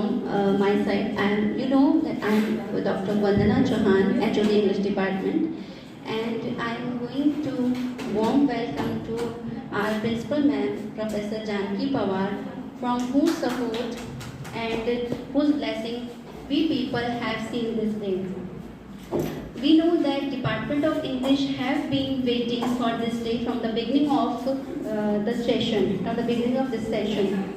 from my side. You know that I'm Dr. Vandana Chauhan, HOD English Department, and I'm going to warm welcome to our principal ma'am, Professor Janki Pawar, from whose support and whose blessing we people have seen this day. We know that Department of English have been waiting for this day from the beginning of the session, from the beginning of this session.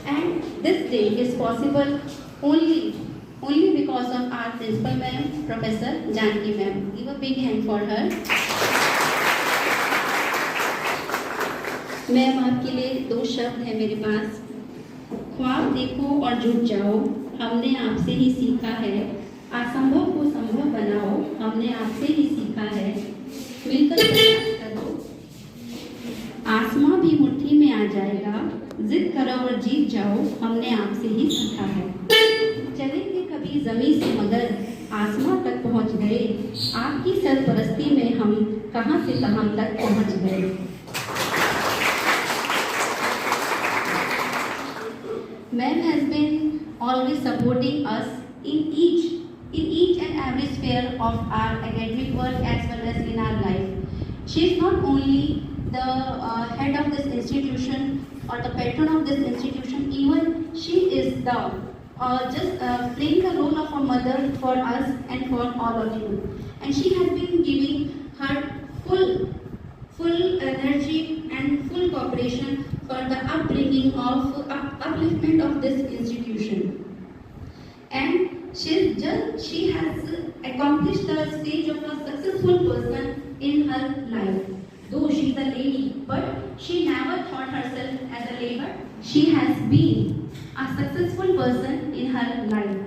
And this day is possible only because of our principal ma'am, Professor Janki ma'am. Give a big hand for her. Ma'am आपके लिए दो शब्द हैं मेरे पास. ख्वाब देखो और जुट जाओ, हमने आपसे ही सीखा है. असंभव को संभव बनाओ, हमने आपसे ही सीखा है. मिलकर प्रयास करो, आसमां भी मुट्ठी में आ जाएगा. जिद करो और जीत जाओ, हमने आपसे ही सीखा है. चलेंगे कभी जमीन से मगर आसमां तक पहुंच गए. आपकी सरपरस्ती में हम कहां से कहां तक पहुंच गए. Ma'am has been always supporting us in each and every sphere of our academic work as well as in our life. She is not only the head of this institution or the patron of this institution, even she is the playing the role of a mother for us and for all of you. And she has been giving her full energy and full cooperation for the upbringing of upliftment of this institution. And she has accomplished the stage of a successful person in her life. Though she is a lady, but she never thought herself as a labor. She has been a successful person in her life.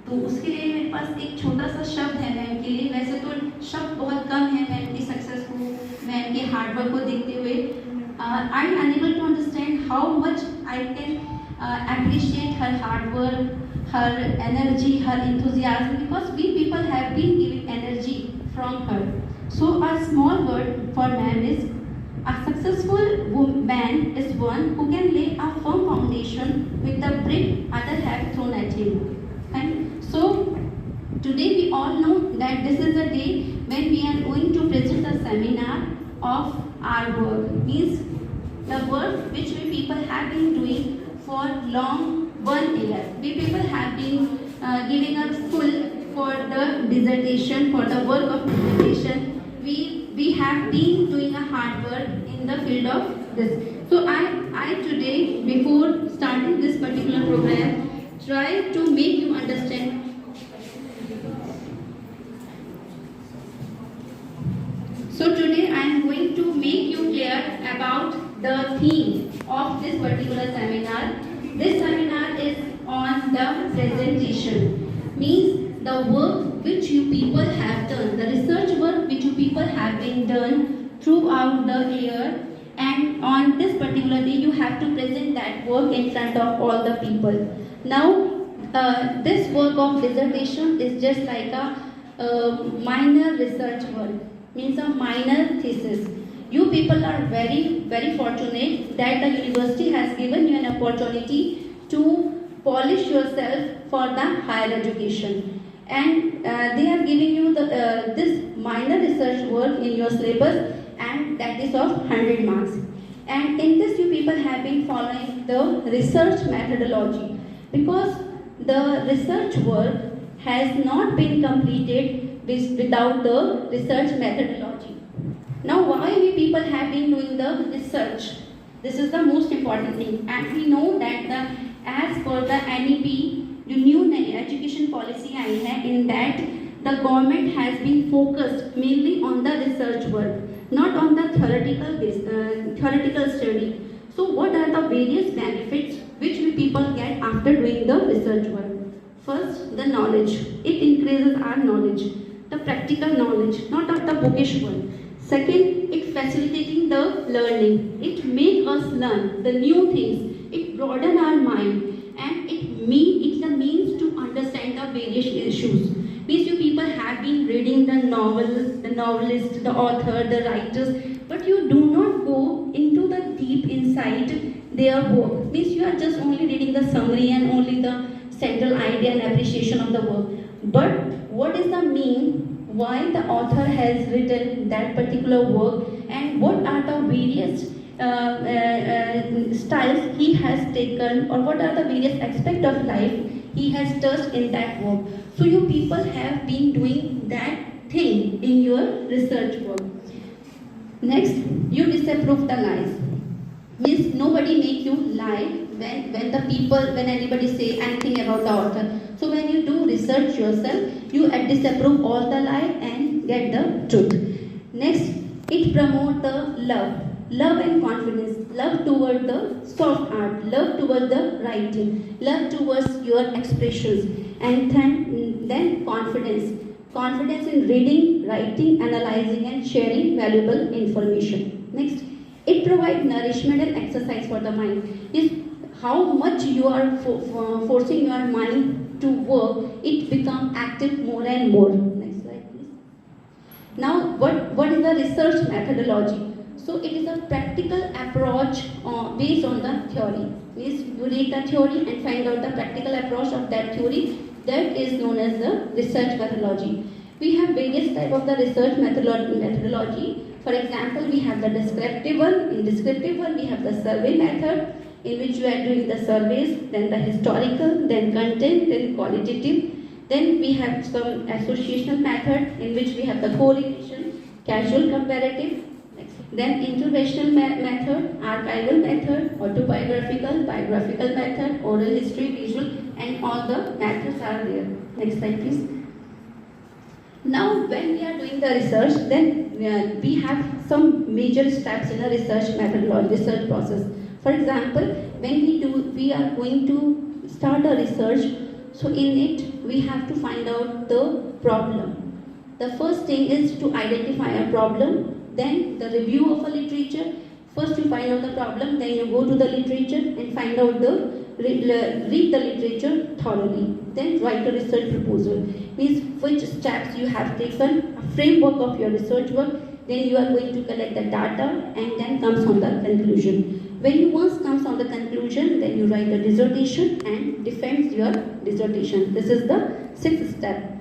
तो उसके लिए मेरे पास एक छोटा सा शब्द है ma'am के लिए. वैसे तो शब्द बहुत कम है मैम की सक्सेस को, मैम के हार्डवर्क को देखते हुए. I am unable to understand how much I can appreciate her hard work, her energy, her enthusiasm, because we people have been giving energy from her. So a small word for ma'am is, a successful man is one who can lay a firm foundation with the brick others have thrown at him. And so today we all know that this is a day when we are going to present a seminar of our work. Means the work which we people have been doing for long 1 year. We people have been giving us full for the dissertation, for the work of dissertation. We have been doing a hard work in the field of this. So I today, before starting this particular program, try to make you understand. So today I am going to make you clear about the theme of this particular seminar. This seminar is on the presentation. Means the work which you people have done, the research work which you people have been done throughout the year, and on this particular day you have to present that work in front of all the people. Now this work of dissertation is just like a minor research work, means a minor thesis. You people are very fortunate that the university has given you an opportunity to polish yourself for the higher education, and they are giving you this minor research work in your syllabus, and that is of 100 marks. And in this you people have been following the research methodology, because the research work has not been completed without the research methodology. Now why we people have been doing the research? This is the most important thing, and we know that as per the NEP, the new education policy आई है, in that the government has been focused mainly on the research work, not on the theoretical study. So what are the various benefits which we people get after doing the research work? First, the knowledge. It increases our knowledge, the practical knowledge, not of the bookish one. Second, it facilitating the learning. It makes us learn the new things. It broaden our mind, and it's the means to understand the various issues. Means you people have been reading the novelist, the author, the writers, but you do not go into the deep inside their work. Means you are just only reading the summary and only the central idea and appreciation of the work. But what is the mean why the author has written that particular work, and what are the various styles he has taken, or what are the various aspects of life he has touched in that work. So you people have been doing that thing in your research work. Next, you disapprove the lies. Means nobody make you lie when anybody say anything about the author. So when you do research yourself, you disapprove all the lie and get the truth. Next, it promote the love and confidence, love toward the soft art, love toward the writing, love towards your expressions, and then confidence in reading, writing, analyzing, and sharing valuable information. Next, it provides nourishment and exercise for the mind. Is how much you are forcing your mind to work, it becomes active more and more. Next slide, please. Now, what is the research methodology? So it is a practical approach based on the theory. Means you read the theory and find out the practical approach of that theory. That is known as the research methodology. We have various types of the research methodology. For example, we have the descriptive one. In descriptive one, we have the survey method, in which we are doing the surveys, then the historical, then content, then qualitative. Then we have some associational method, in which we have the correlation, casual comparative, then interventional method, archival method, autobiographical, biographical method, oral history, visual, and all the methods are there. Next slide, please. Now, when we are doing the research, then we have some major steps in a research methodology, research process. For example, when we are going to start a research, so in it we have to find out the problem. The first thing is to identify a problem. Then the review of a literature. First you find out the problem, then you go to the literature and find out read the literature thoroughly. Then write a research proposal. Means which steps you have taken, a framework of your research work. Then you are going to collect the data and then comes on the conclusion. When you once comes on the conclusion, then you write a dissertation and defends your dissertation. This is the sixth step.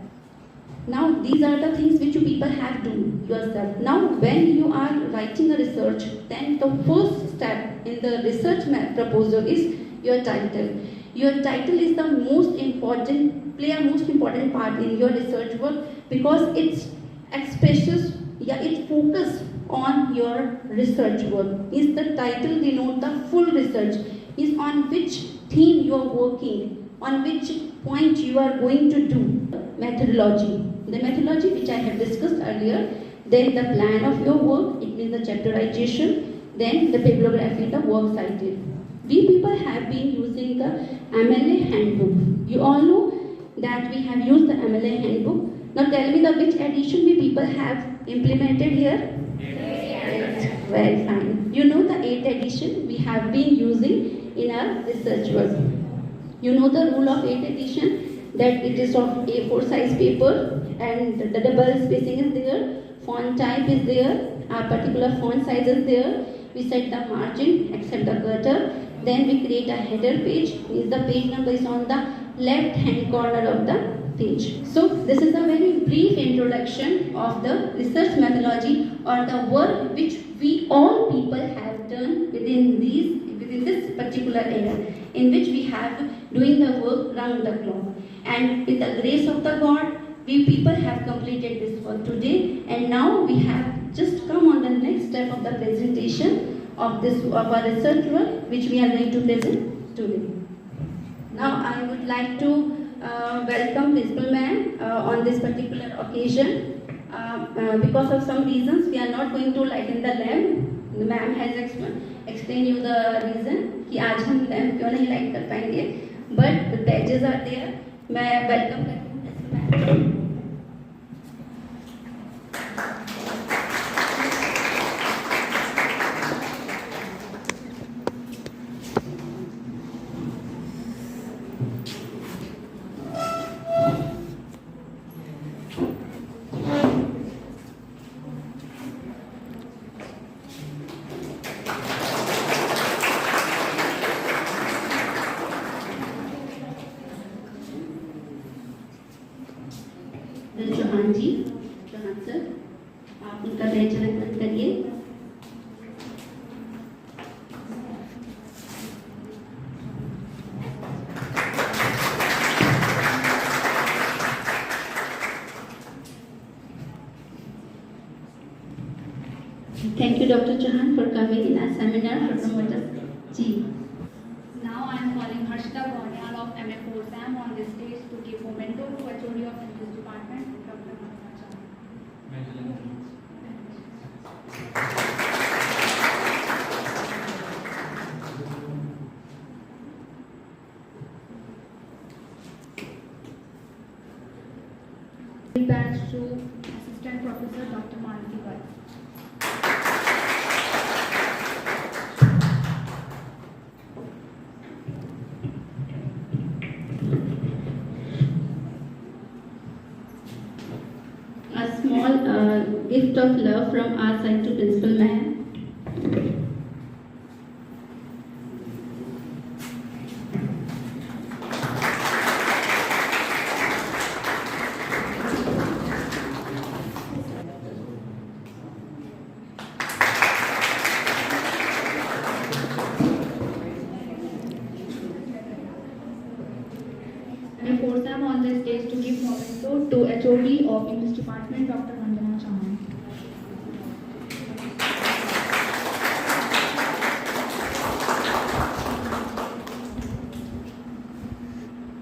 Now, these are the things which you people have to do yourself. Now, when you are writing a research, then the first step in the research proposal is your title. Your title is the most important, play a most important part in your research work, because it expresses, it focuses on your research work. Is the title denote the full research, is on which theme you are working, on which point you are going to do methodology. The methodology which I have discussed earlier, then the plan of your work, it means the chapterization, then the bibliography, the work cited. We people have been using the MLA handbook. You all know that we have used the MLA handbook. Now tell me which edition we people have implemented here? 8. Very fine. You know the 8th edition we have been using in our research work. You know the rule of 8th edition, that it is of A4 size paper and the double spacing is there, font type is there, our particular font size is there, we set the margin except the cursor, then we create a header page, means the page number is on the left hand corner of the page. So this is a very brief introduction of the research methodology, or the work which we all people have done within this particular era, in which we have doing the work round the clock. And with the grace of the God, we people have completed this work today, and now we have just come on the next step of the presentation of our research work, which we are going to present today. Now I would like to welcome Principal Ma'am on this particular occasion. Because of some reasons, we are not going to lighten the lamp. The ma'am has explained you the reason कि आज हम lamp क्यों नहीं light कर पाएंगे, but the badges are there. मैं welcome करती हूँ। चौहान जी, चौहान सर, आप उनका बैच अलग करिए। Thank you, Dr. Chauhan, for coming in our seminar for promoters. Ji. Now I am calling Harshita Bhonyal of MA 4SAM on this stage to give memento to HOD of English Department, Dr. Mandana Chauhan. Badge to Assistant Professor Dr. Mansi Bhatt. A small gift of love from our side to Principal Ma'am. MA 4SAM on this stage to give memento to HOD of English Department, Dr. Mandana Chauhan.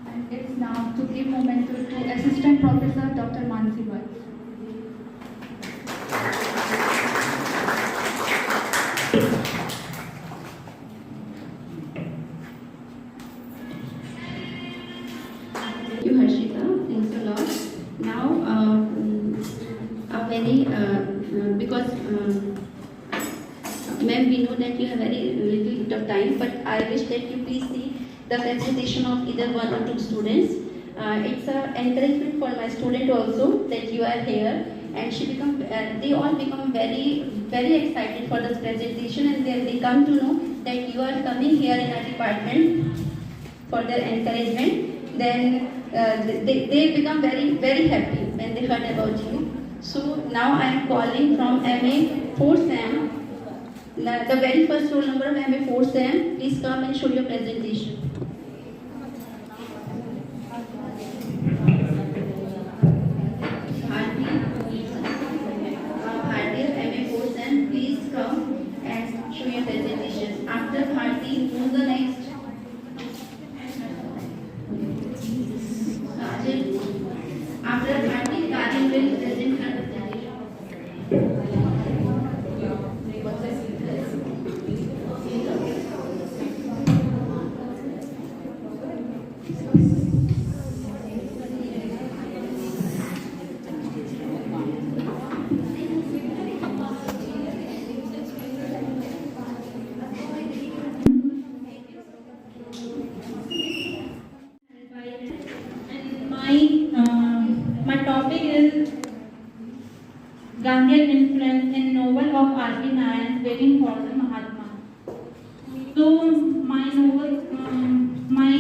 And it's now to give memento to Assistant Professor Dr. Mansi Bhatt. Thank you, Harshita. Thanks a lot. Now, a very because ma'am, we know that you have very little bit of time, but I wish that you please see the presentation of either one or two students. It's an encouragement for my student also that you are here, and they all become very excited for this presentation, and they come to know that you are coming here in our department for their encouragement. Then they become very happy when they heard about you. So now I am calling from MA 4SAM, the very first roll number of MA 4SAM. Please come and show your presentation. Bharti of MA 4SAM, please come and show your presentation. After Bharti, who's the next? After Bharti, Kajal will present her presentation. My topic is Gandhian influence in novel of R.K. Narayan, Waiting for the Mahatma. So my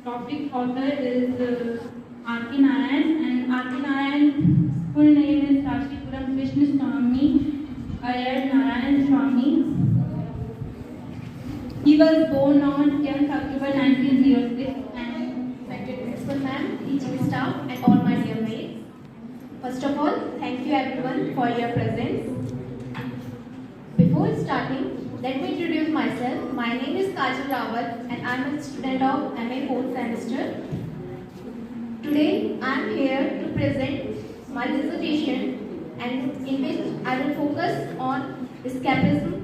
topic author is R.K. Narayan, and R.K. Narayan's full name is Sashipuram Vishnu Swami Ayar Narayan Swami. He was born on 10th October 1906 and Principal ma'am, teaching staff, and all my dear mates. First of all, thank you everyone for your presence. Before starting, let me introduce myself. My name is Kajal Rawat and I am a student of MA 4th semester. Today, I am here to present my dissertation, and in which I will focus on escapism